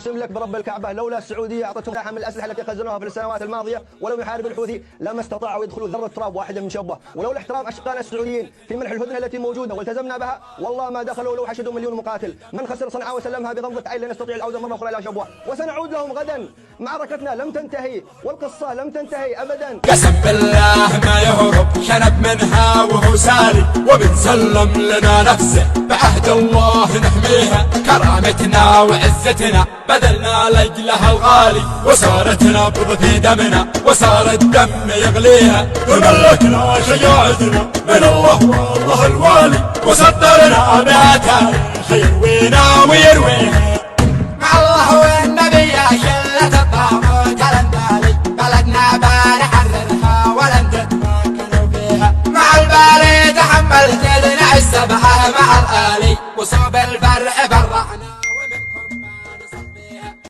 أقسم لك برب الكعبة لولا السعودية أعطتهم مساحة من الأسلحة التي خزنوها في السنوات الماضية ولم يحارب الحوثي لما استطاعوا يدخلوا ذرة تراب واحدة من شبه، ولولا احترام أشقائنا السعوديين في منح الهدنة التي موجودة والتزمنا بها والله ما دخلوا لو حشدوا مليون مقاتل. من خسر صنعاء وسلمها بغمضة عين لن نستطيع العودة مرة أخرى إلى شبوة، وسنعود لهم غدا. معركتنا لم تنتهي والقصة لم تنتهي أبدا. قسم بالله ما يهرب شنب منها وهو ساري، وبنسلم لنا نفسه بعهد الله نحميها. كرامتنا وعزتنا بذلنا لأجلها الغالي، وصارت نبض في دمنا وصار الدم يغليها. تملكنا شجاعتنا من الله والله الوالي، وصدرنا بها تاريخ يروينا ويرويها. مع الله والنبي يا شلة الطاغوت الانبالي، بلدنا بنحررها ولن تتمكنوا فيها. مع البالي تحملت السبعة مع الآلي وصوب